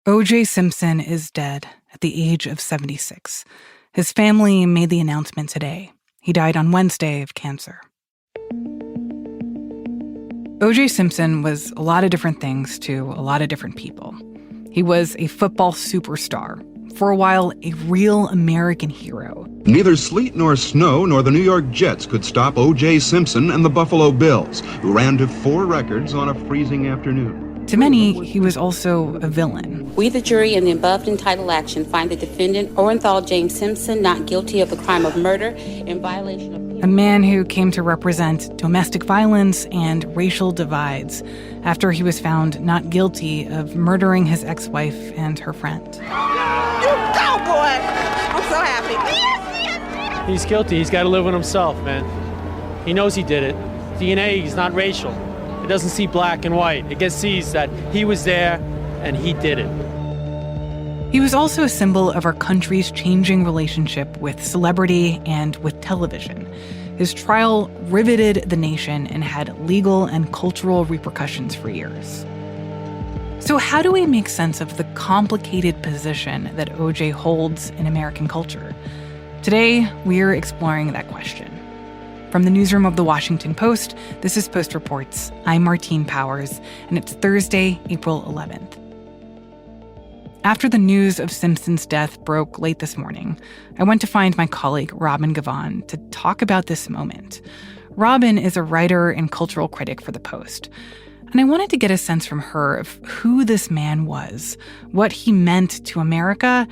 O.J. Simpson is dead at the age of 76. His family made the announcement today. He died on Wednesday of cancer. O.J. Simpson was a lot of different things to a lot of different people. He was a football superstar. For a while, a real American hero. Neither sleet nor snow nor the New York Jets could stop O.J. Simpson and the Buffalo Bills, who ran to 4 records on a freezing afternoon. To many, he was also a villain. We, the jury, in the above entitled action, find the defendant, Orenthal James Simpson, not guilty of the crime of murder in violation of... A man who came to represent domestic violence and racial divides after he was found not guilty of murdering his ex-wife and her friend. You go, boy! I'm so happy. He's guilty. He's got to live with himself, man. He knows he did it. DNA is not racial. It doesn't see black and white. It just sees that he was there and he did it. He was also a symbol of our country's changing relationship with celebrity and with television. His trial riveted the nation and had legal and cultural repercussions for years. So how do we make sense of the complicated position that O.J. holds in American culture? Today, we're exploring that question. From the newsroom of The Washington Post, this is Post Reports. I'm Martine Powers, and it's Thursday, April 11th. After the news of Simpson's death broke late this morning, I went to find my colleague Robin Gavon to talk about this moment. Robin is a writer and cultural critic for The Post, and I wanted to get a sense from her of who this man was, what he meant to America,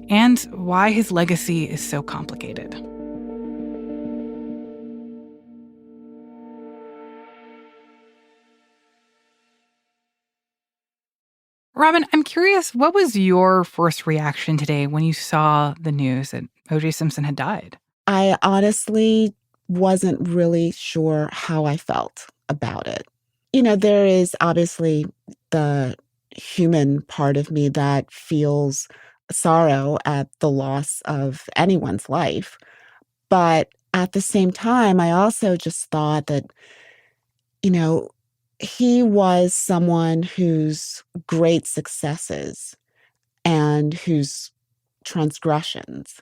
and why his legacy is so complicated. Robin, I'm curious, what was your first reaction today when you saw the news that O.J. Simpson had died? I honestly wasn't really sure how I felt about it. You know, there is obviously the human part of me that feels sorrow at the loss of anyone's life. But at the same time, I also just thought that, you know, he was someone whose great successes and whose transgressions,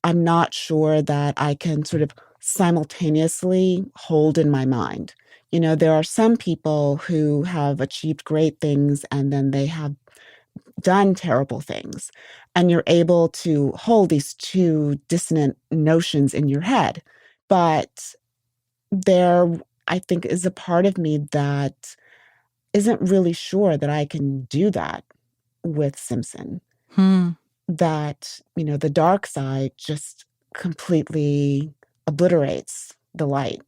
I'm not sure that I can sort of simultaneously hold in my mind. You know, there are some people who have achieved great things and then they have done terrible things. And you're able to hold these two dissonant notions in your head. But there, I think, is a part of me that isn't really sure that I can do that with Simpson. That, you know, the dark side just completely obliterates the light.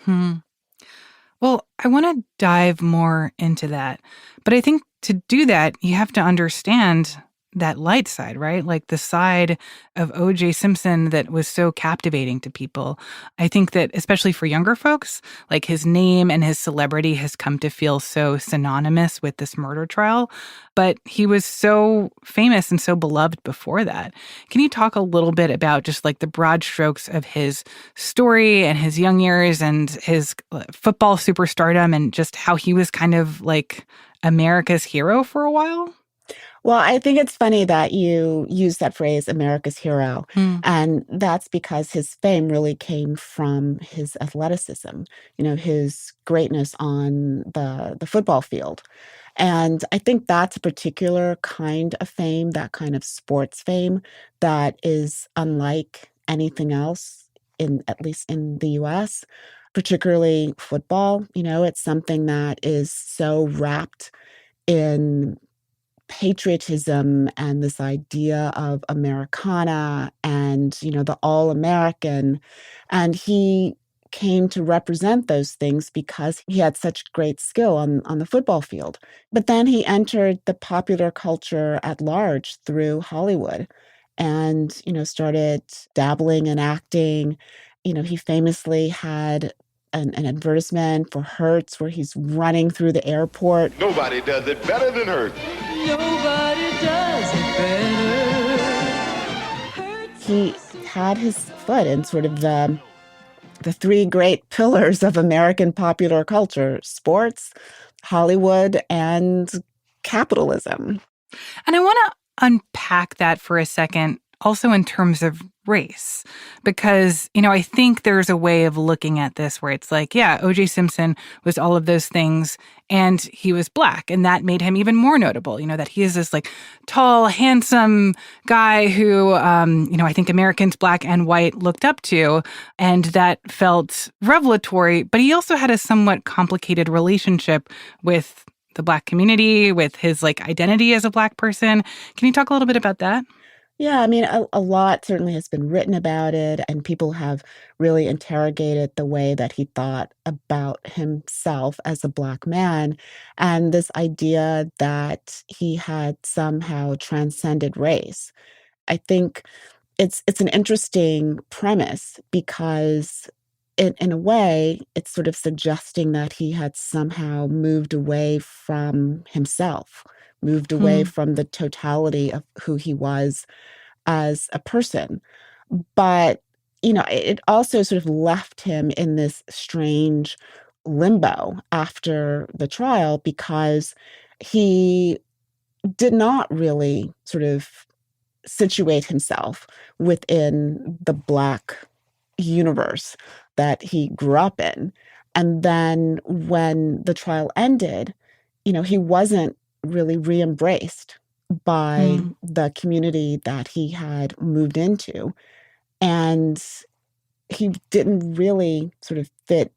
Well, I want to dive more into that. But I think to do that, you have to understand that light side, right? Like the side of O.J. Simpson that was so captivating to people. I think that especially for younger folks, like his name and his celebrity has come to feel so synonymous with this murder trial. But he was so famous and so beloved before that. Can you talk a little bit about just like the broad strokes of his story and his young years and his football superstardom and just how he was kind of like America's hero for a while? Well, I think it's funny that you use that phrase, America's hero. And that's because his fame really came from his athleticism, you know, his greatness on the football field. And I think that's a particular kind of fame, that kind of sports fame that is unlike anything else, at least in the U.S., particularly football. You know, it's something that is so wrapped in patriotism and this idea of Americana and, you know, the all-American. And he came to represent those things because he had such great skill on the football field. But then he entered the popular culture at large through Hollywood and, you know, started dabbling in acting. You know, he famously had an advertisement for Hertz where he's running through the airport. Nobody does it better than Hertz. Nobody does it better. He had his foot in sort of the 3 great pillars of American popular culture: sports, Hollywood, and capitalism. And I want to unpack that for a second, also in terms of race, because, I think there's a way of looking at this where it's like, yeah, O.J. Simpson was all of those things and he was Black. And that made him even more notable, that he is this like tall, handsome guy who, I think Americans, Black and white, looked up to. And that felt revelatory. But he also had a somewhat complicated relationship with the Black community, with his identity as a Black person. Can you talk a little bit about that? Yeah, I mean, a lot certainly has been written about it, and people have really interrogated the way that he thought about himself as a Black man, and this idea that he had somehow transcended race. I think it's an interesting premise because in a way, it's sort of suggesting that he had somehow moved away from himself, moved away Hmm. from the totality of who he was as a person. But, it also sort of left him in this strange limbo after the trial because he did not really sort of situate himself within the Black universe that he grew up in. And then when the trial ended, he wasn't really re-embraced by Hmm. the community that he had moved into. And he didn't really sort of fit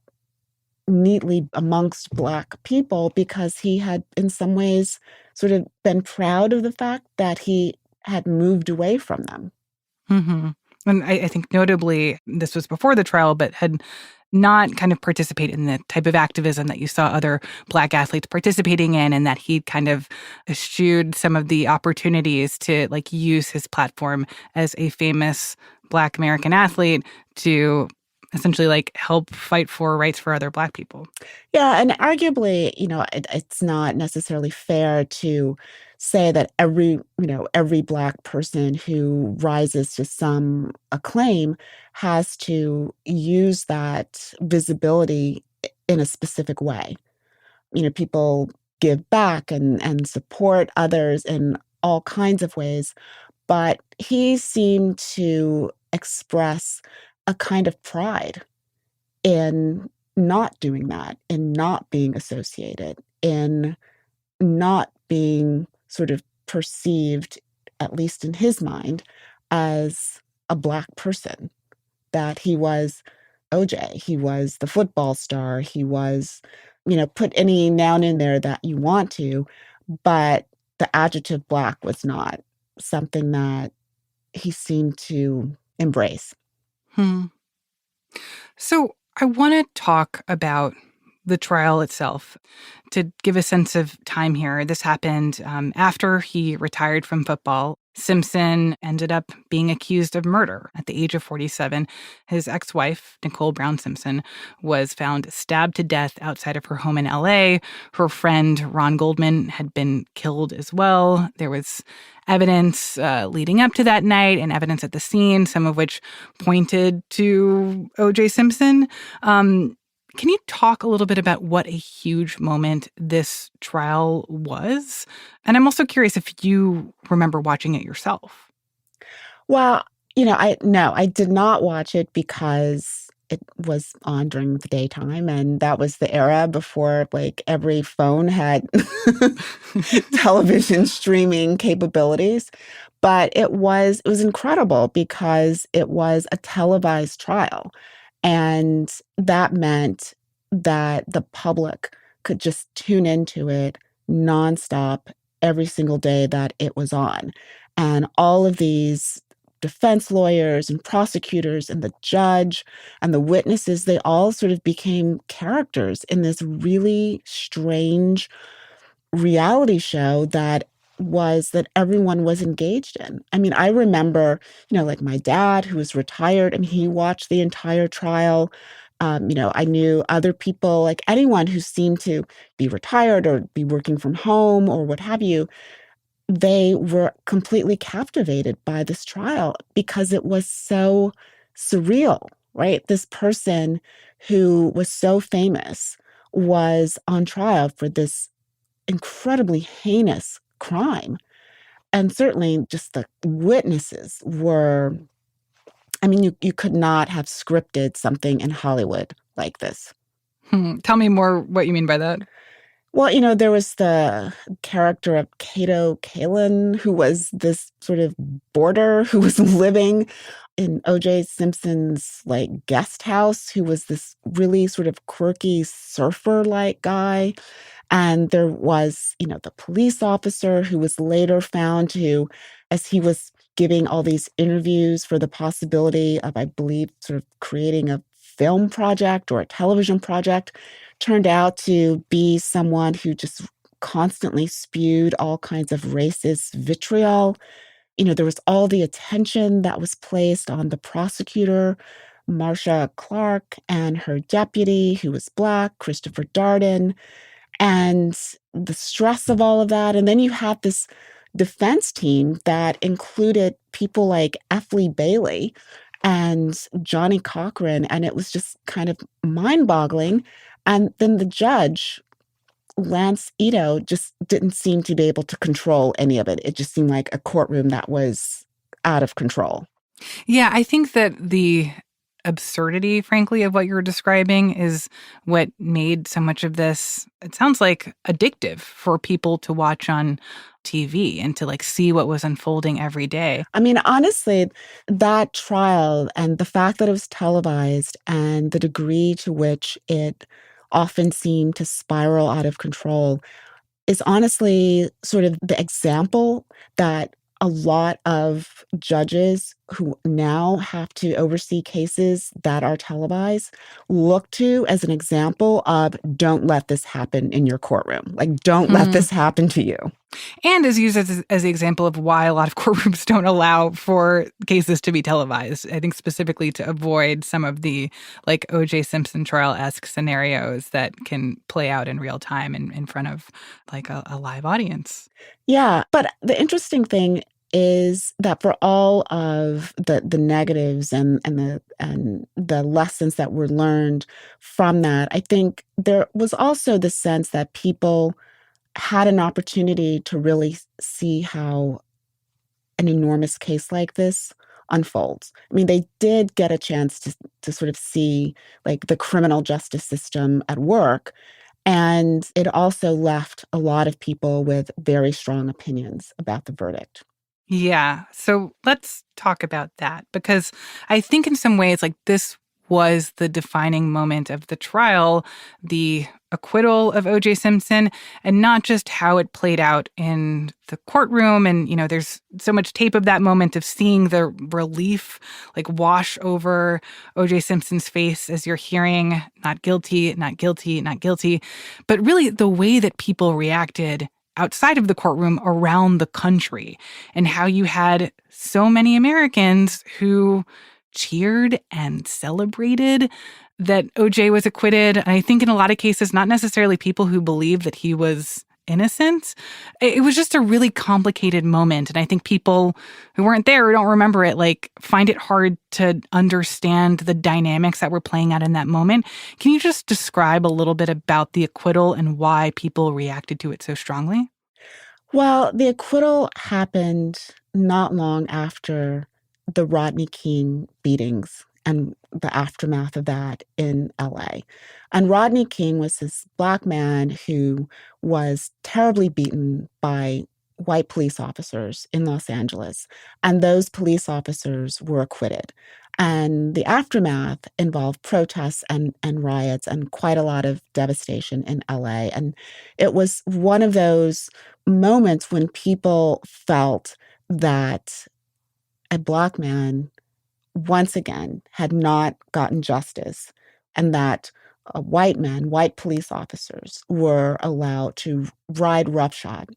neatly amongst Black people because he had, in some ways, sort of been proud of the fact that he had moved away from them. Hmm. And I think notably, this was before the trial, but had not kind of participated in the type of activism that you saw other Black athletes participating in, and that he kind of eschewed some of the opportunities to use his platform as a famous Black American athlete to essentially help fight for rights for other Black people. Yeah, and arguably, it's not necessarily fair to say that every Black person who rises to some acclaim has to use that visibility in a specific way. People give back and support others in all kinds of ways, but he seemed to express a kind of pride in not doing that, in not being associated, in not being sort of perceived, at least in his mind, as a Black person. That he was OJ, he was the football star, he was, put any noun in there that you want to, but the adjective Black was not something that he seemed to embrace. Hmm. So I want to talk about the trial itself to give a sense of time here. This happened after he retired from football. Simpson ended up being accused of murder at the age of 47. His ex-wife, Nicole Brown Simpson, was found stabbed to death outside of her home in LA. Her friend, Ron Goldman, had been killed as well. There was evidence leading up to that night and evidence at the scene, some of which pointed to O.J. Simpson. Can you talk a little bit about what a huge moment this trial was? And I'm also curious if you remember watching it yourself. Well, I did not watch it because it was on during the daytime, and that was the era before every phone had television streaming capabilities. But it was incredible because it was a televised trial. And that meant that the public could just tune into it nonstop every single day that it was on. And all of these defense lawyers and prosecutors and the judge and the witnesses, they all sort of became characters in this really strange reality show that everyone was engaged in. I mean, I remember, my dad who was retired and he watched the entire trial. I knew other people, like anyone who seemed to be retired or be working from home or what have you, they were completely captivated by this trial because it was so surreal, right? This person who was so famous was on trial for this incredibly heinous crime. And certainly just the witnesses were, I mean, you could not have scripted something in Hollywood like this. Tell me more what you mean by that. Well, there was the character of Cato Kalin, who was this sort of boarder who was living in O.J. Simpson's guest house, who was this really sort of quirky surfer-like guy. And there was, the police officer who was later found to, as he was giving all these interviews for the possibility of, I believe, sort of creating a film project or a television project, turned out to be someone who just constantly spewed all kinds of racist vitriol. There was all the attention that was placed on the prosecutor, Marcia Clark, and her deputy, who was Black, Christopher Darden, and the stress of all of that. And then you had this defense team that included people like F. Lee Bailey and Johnny Cochran, and it was just kind of mind-boggling. And then the judge, Lance Ito, just didn't seem to be able to control any of it. It just seemed like a courtroom that was out of control. Yeah, I think that the absurdity, frankly, of what you're describing is what made so much of this, it sounds like, addictive for people to watch on TV and to see what was unfolding every day. I mean, honestly, that trial and the fact that it was televised and the degree to which it often seemed to spiral out of control is honestly sort of the example that a lot of judges who now have to oversee cases that are televised look to as an example of, don't let this happen in your courtroom. Don't let this happen to you. And is used as the example of why a lot of courtrooms don't allow for cases to be televised. I think specifically to avoid some of the O.J. Simpson trial-esque scenarios that can play out in real time in front of a live audience. Yeah, but the interesting thing is that for all of the negatives and the lessons that were learned from that, I think there was also the sense that people had an opportunity to really see how an enormous case like this unfolds. I mean, they did get a chance to sort of see the criminal justice system at work. And it also left a lot of people with very strong opinions about the verdict. Yeah. So let's talk about that, because I think in some ways, this was the defining moment of the trial, the acquittal of O.J. Simpson, and not just how it played out in the courtroom. And, there's so much tape of that moment of seeing the relief wash over O.J. Simpson's face as you're hearing not guilty, not guilty, not guilty. But really the way that people reacted outside of the courtroom around the country, and how you had so many Americans who cheered and celebrated that OJ was acquitted. And I think in a lot of cases, not necessarily people who believed that he was innocent. It was just a really complicated moment. And I think people who weren't there or don't remember it, find it hard to understand the dynamics that were playing out in that moment. Can you just describe a little bit about the acquittal and why people reacted to it so strongly? Well, the acquittal happened not long after the Rodney King beatings and the aftermath of that in LA. And Rodney King was this Black man who was terribly beaten by white police officers in Los Angeles. And those police officers were acquitted. And the aftermath involved protests and riots and quite a lot of devastation in LA. And it was one of those moments when people felt that a Black man, once again, had not gotten justice, and that white police officers were allowed to ride roughshod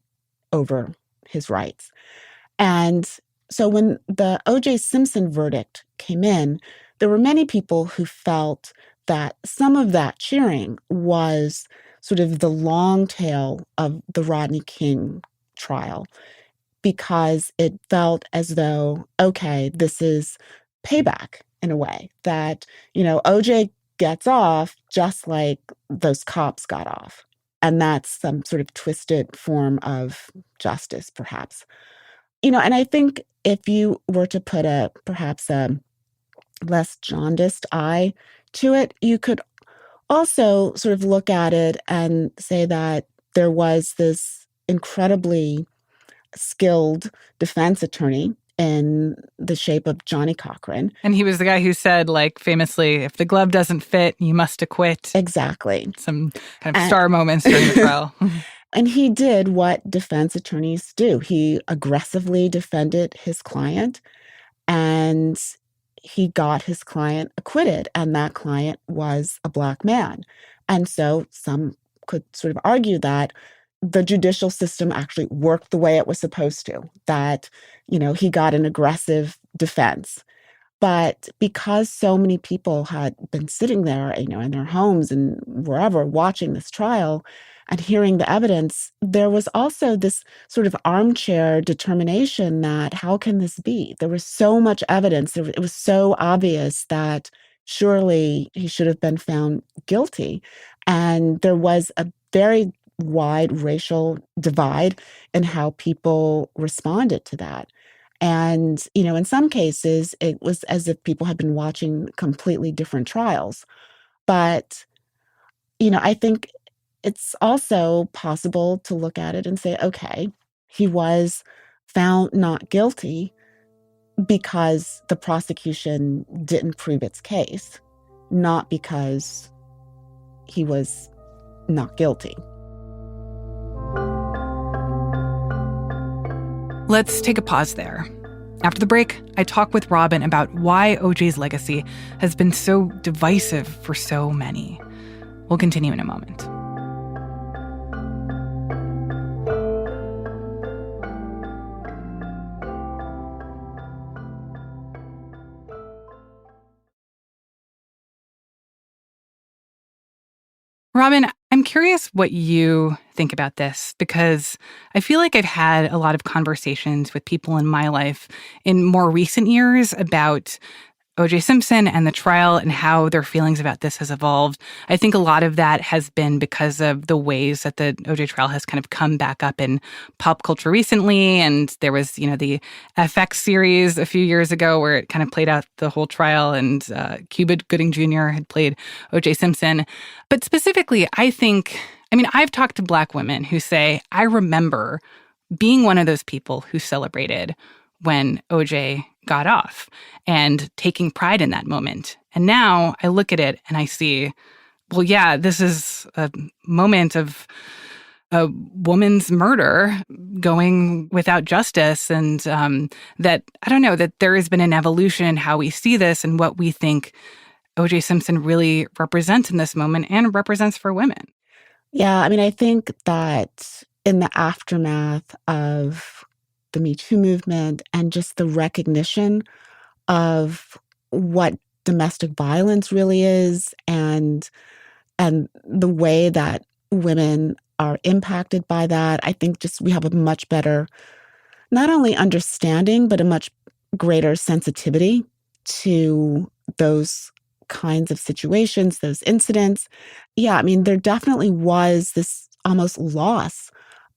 over his rights. And so when the O.J. Simpson verdict came in, there were many people who felt that some of that cheering was sort of the long tail of the Rodney King trial, because it felt as though, okay, this is payback in a way, that, OJ gets off just like those cops got off. And that's some sort of twisted form of justice, perhaps. And I think if you were to put perhaps a less jaundiced eye to it, you could also sort of look at it and say that there was this incredibly skilled defense attorney in the shape of Johnny Cochran. And he was the guy who said, like, famously, if the glove doesn't fit, you must acquit. Exactly. Some kind of star moments during the trial. And he did what defense attorneys do. He aggressively defended his client, and he got his client acquitted, and that client was a Black man. And so some could sort of argue that the judicial system actually worked the way it was supposed to, that, he got an aggressive defense. But because so many people had been sitting there, in their homes and wherever watching this trial and hearing the evidence, there was also this sort of armchair determination that how can this be? There was so much evidence. It was so obvious that surely he should have been found guilty. And there was a very wide racial divide in how people responded to that. And, in some cases, it was as if people had been watching completely different trials. But, I think it's also possible to look at it and say, okay, he was found not guilty because the prosecution didn't prove its case, not because he was not guilty. Let's take a pause there. After the break, I talk with Robin about why OJ's legacy has been so divisive for so many. We'll continue in a moment. Robin, I'm curious what you think about this, because I feel like I've had a lot of conversations with people in my life in more recent years about O.J. Simpson and the trial and how their feelings about this has evolved. I think a lot of that has been because of the ways that the O.J. trial has kind of come back up in pop culture recently. And there was, the FX series a few years ago where it kind of played out the whole trial, and Cuba Gooding Jr. had played O.J. Simpson. But specifically, I've talked to Black women who say, I remember being one of those people who celebrated when OJ got off and taking pride in that moment. And now I look at it and I see, well, yeah, this is a moment of a woman's murder going without justice. And that there has been an evolution in how we see this and what we think OJ Simpson really represents in this moment and represents for women. Yeah, I think that in the aftermath of the Me Too movement and just the recognition of what domestic violence really is and the way that women are impacted by that, I think just we have a much better, not only understanding, but a much greater sensitivity to those kinds of situations, those incidents. Yeah, there definitely was this almost loss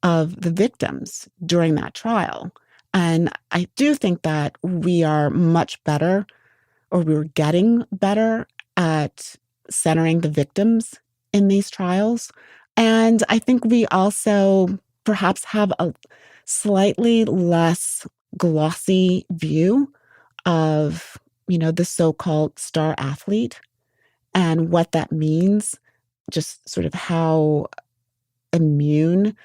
of the victims during that trial. And I do think that we are much better, or we're getting better at centering the victims in these trials. And I think we also perhaps have a slightly less glossy view of, the so-called star athlete and what that means, just sort of how immune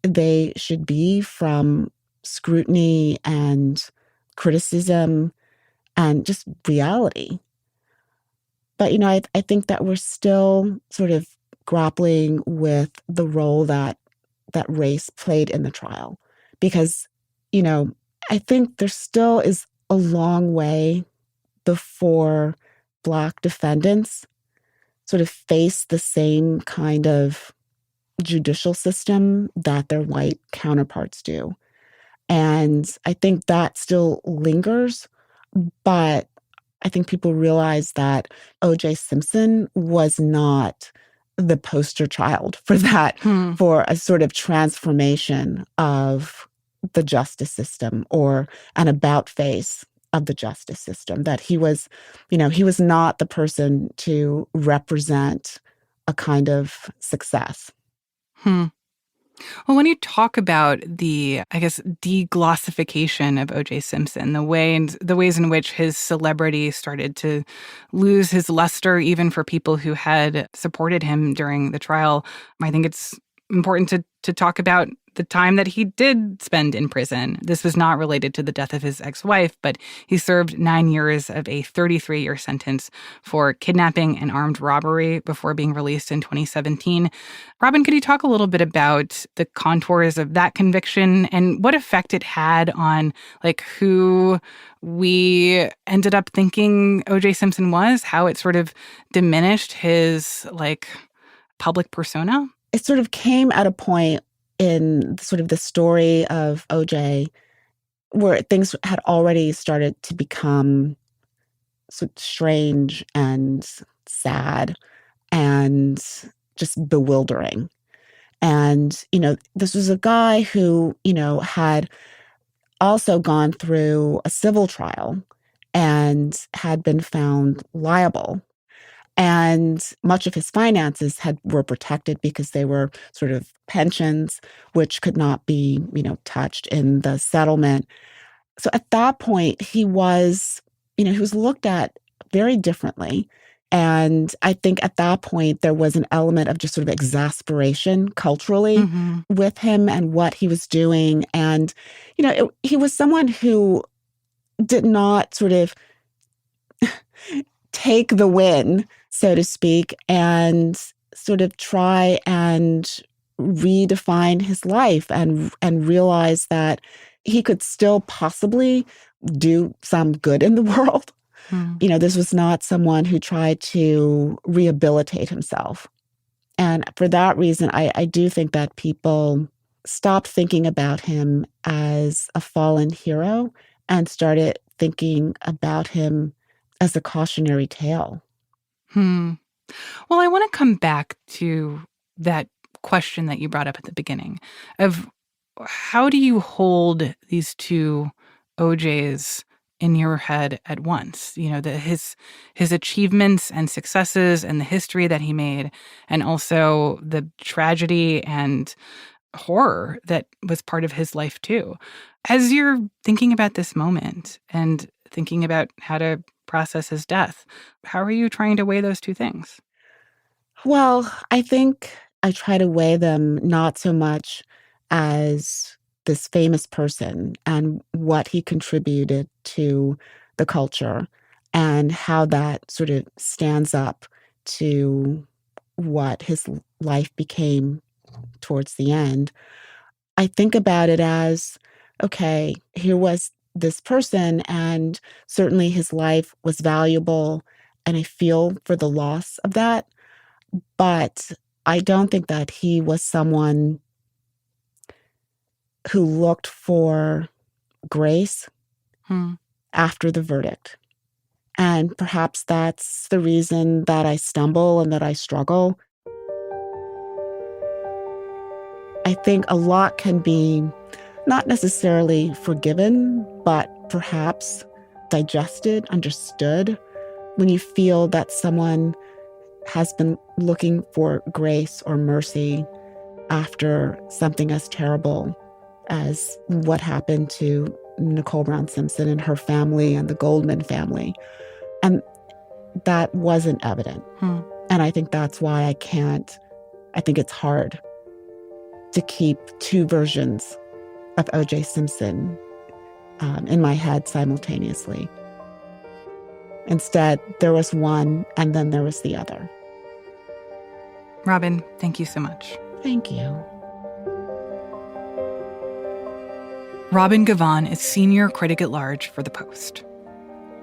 they should be from scrutiny and criticism and just reality. But, I think that we're still sort of grappling with the role that race played in the trial. Because, I think there still is a long way before Black defendants sort of face the same kind of judicial system that their white counterparts do. And I think that still lingers, but I think people realize that O.J. Simpson was not the poster child for that, for a sort of transformation of the justice system or an about face of the justice system, that he was not the person to represent a kind of success. Well, when you talk about the, I guess, deglossification of O.J. Simpson, the ways in which his celebrity started to lose his luster, even for people who had supported him during the trial, I think it's important to talk about the time that he did spend in prison. This was not related to the death of his ex-wife, but he served 9 years of a 33-year sentence for kidnapping and armed robbery before being released in 2017. Robin, could you talk a little bit about the contours of that conviction and what effect it had on who we ended up thinking O.J. Simpson was, how it sort of diminished his public persona? It sort of came at a point in sort of the story of O.J. where things had already started to become sort of strange and sad and just bewildering. And, this was a guy who, had also gone through a civil trial and had been found liable. And much of his finances were protected because they were sort of pensions, which could not be, touched in the settlement. So at that point, he was looked at very differently. And I think at that point, there was an element of just sort of exasperation culturally with him and what he was doing. And, he was someone who did not sort of take the win, so to speak, and sort of try and redefine his life and realize that he could still possibly do some good in the world. This was not someone who tried to rehabilitate himself. And for that reason, I do think that people stopped thinking about him as a fallen hero and started thinking about him as a cautionary tale. Well, I want to come back to that question that you brought up at the beginning of how do you hold these two OJs in your head at once? His achievements and successes and the history that he made, and also the tragedy and horror that was part of his life too. As you're thinking about this moment and thinking about how to process his death, how are you trying to weigh those two things? Well, I think I try to weigh them not so much as this famous person and what he contributed to the culture and how that sort of stands up to what his life became towards the end. I think about it as, okay, here was this person, and certainly his life was valuable, and I feel for the loss of that. But I don't think that he was someone who looked for grace after the verdict. And perhaps that's the reason that I stumble and that I struggle. I think a lot can be not necessarily forgiven, but perhaps digested, understood, when you feel that someone has been looking for grace or mercy after something as terrible as what happened to Nicole Brown Simpson and her family and the Goldman family. And that wasn't evident. And I think that's why I think it's hard to keep two versions of O.J. Simpson in my head simultaneously. Instead, there was one, and then there was the other. Robin, thank you so much. Thank you. Robin Gavon is Senior Critic at Large for The Post.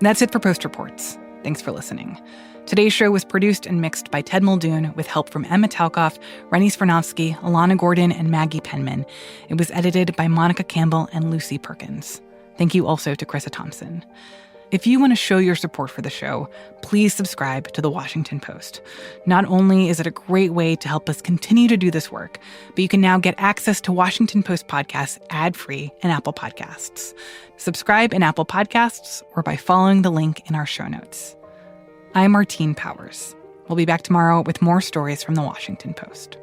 That's it for Post Reports. Thanks for listening. Today's show was produced and mixed by Ted Muldoon with help from Emma Talkoff, Rennie Svirnovsky, Alana Gordon, and Maggie Penman. It was edited by Monica Campbell and Lucy Perkins. Thank you also to Chrissa Thompson. If you want to show your support for the show, please subscribe to The Washington Post. Not only is it a great way to help us continue to do this work, but you can now get access to Washington Post podcasts ad-free in Apple Podcasts. Subscribe in Apple Podcasts or by following the link in our show notes. I'm Martine Powers. We'll be back tomorrow with more stories from The Washington Post.